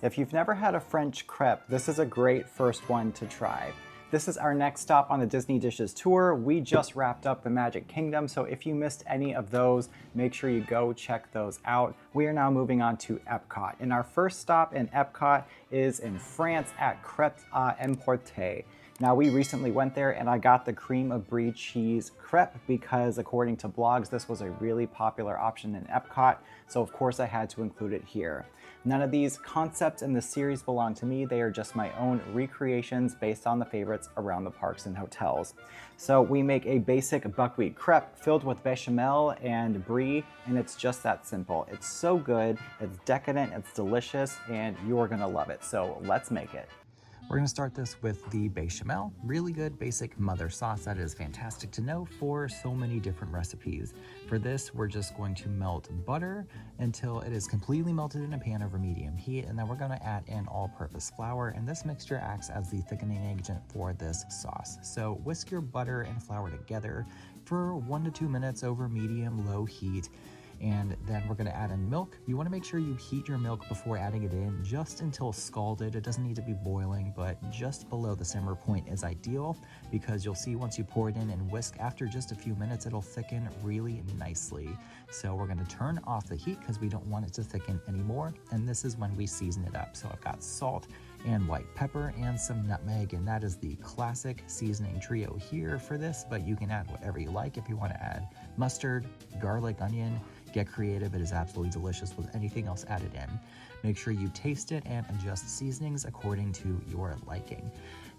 If you've never had a French crepe, this is a great first one to try. This is our next stop on the Disney Dishes tour. We just wrapped up the Magic Kingdom, so if you missed any of those, make sure you go check those out. We are now moving on to Epcot, and our first stop in Epcot is in France at Crepes Emporter. Now, we recently went there and I got the cream of Brie Cheese crepe because according to blogs, this was a really popular option in Epcot, so of course I had to include it here. None of these concepts in the series belong to me. They are just my own recreations based on the favorites around the parks and hotels. So we make a basic buckwheat crepe filled with bechamel and brie, and it's just that simple. It's so good, it's decadent, it's delicious, and you're gonna love it. So let's make it. We're gonna start this with the bechamel, really good basic mother sauce that is fantastic to know for so many different recipes. For this, we're just going to melt butter until it is completely melted in a pan over medium heat, and then we're gonna add in all-purpose flour, and this mixture acts as the thickening agent for this sauce. So whisk your butter and flour together for 1 to 2 minutes over medium-low heat. And then we're gonna add in milk. You wanna make sure you heat your milk before adding it in just until scalded. It doesn't need to be boiling, but just below the simmer point is ideal because you'll see once you pour it in and whisk, after just a few minutes, it'll thicken really nicely. So we're gonna turn off the heat because we don't want it to thicken anymore. And this is when we season it up. So I've got salt and white pepper and some nutmeg, and that is the classic seasoning trio here for this, but you can add whatever you like. If you wanna add mustard, garlic, onion, get creative. It is absolutely delicious with anything else added in. Make sure you taste it and adjust seasonings according to your liking.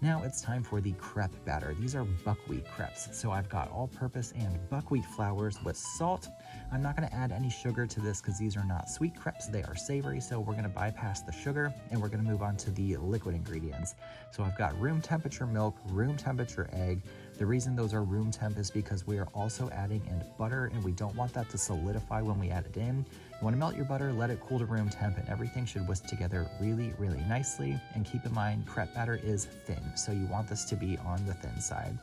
Now it's time for the crepe batter. These are buckwheat crepes. So I've got all-purpose and buckwheat flours with salt. I'm not gonna add any sugar to this because these are not sweet crepes, they are savory. So we're gonna bypass the sugar and we're gonna move on to the liquid ingredients. So I've got room temperature milk, room temperature egg. The reason those are room temp is because we are also adding in butter and we don't want that to solidify when we add it in. You wanna melt your butter, let it cool to room temp, and everything should whisk together really, really nicely. And keep in mind, crepe batter is thin, so you want this to be on the thin side.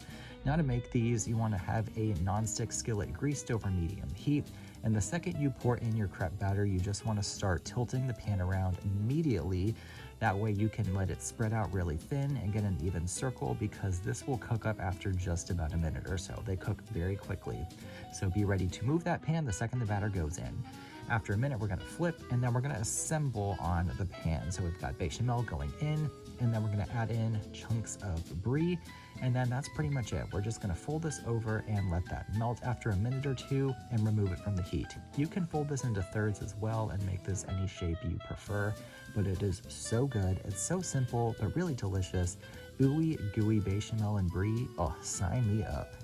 Now to make these, you wanna have a nonstick skillet greased over medium heat. And the second you pour in your crepe batter, you just wanna start tilting the pan around immediately. That way you can let it spread out really thin and get an even circle because this will cook up after just about a minute or so. They cook very quickly. So be ready to move that pan the second the batter goes in. After a minute, we're gonna flip and then we're gonna assemble on the pan. So we've got bechamel going in, and then we're gonna add in chunks of brie, and then that's pretty much it. We're just gonna fold this over and let that melt after a minute or two and remove it from the heat. You can fold this into thirds as well and make this any shape you prefer, but it is so good. It's so simple, but really delicious. Ooey gooey bechamel and brie, oh, sign me up.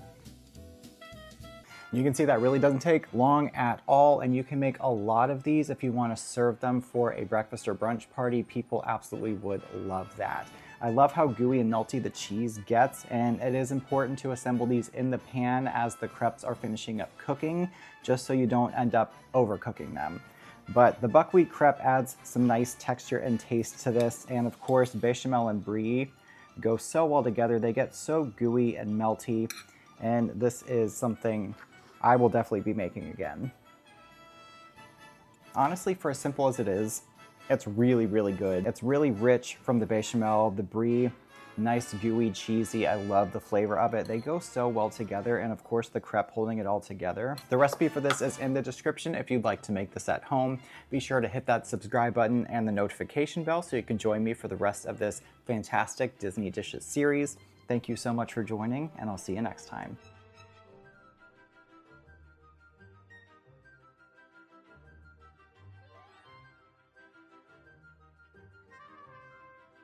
You can see that really doesn't take long at all, and you can make a lot of these if you want to serve them for a breakfast or brunch party. People absolutely would love that. I love how gooey and melty the cheese gets, and it is important to assemble these in the pan as the crepes are finishing up cooking, just so you don't end up overcooking them. But the buckwheat crepe adds some nice texture and taste to this, and of course bechamel and brie go so well together. They get so gooey and melty, and this is something I will definitely be making again. Honestly, for as simple as it is, it's really, really good. It's really rich from the bechamel, the brie, nice, gooey, cheesy. I love the flavor of it. They go so well together, and of course the crepe holding it all together. The recipe for this is in the description if you'd like to make this at home. Be sure to hit that subscribe button and the notification bell so you can join me for the rest of this fantastic Disney Dishes series. Thank you so much for joining, and I'll see you next time.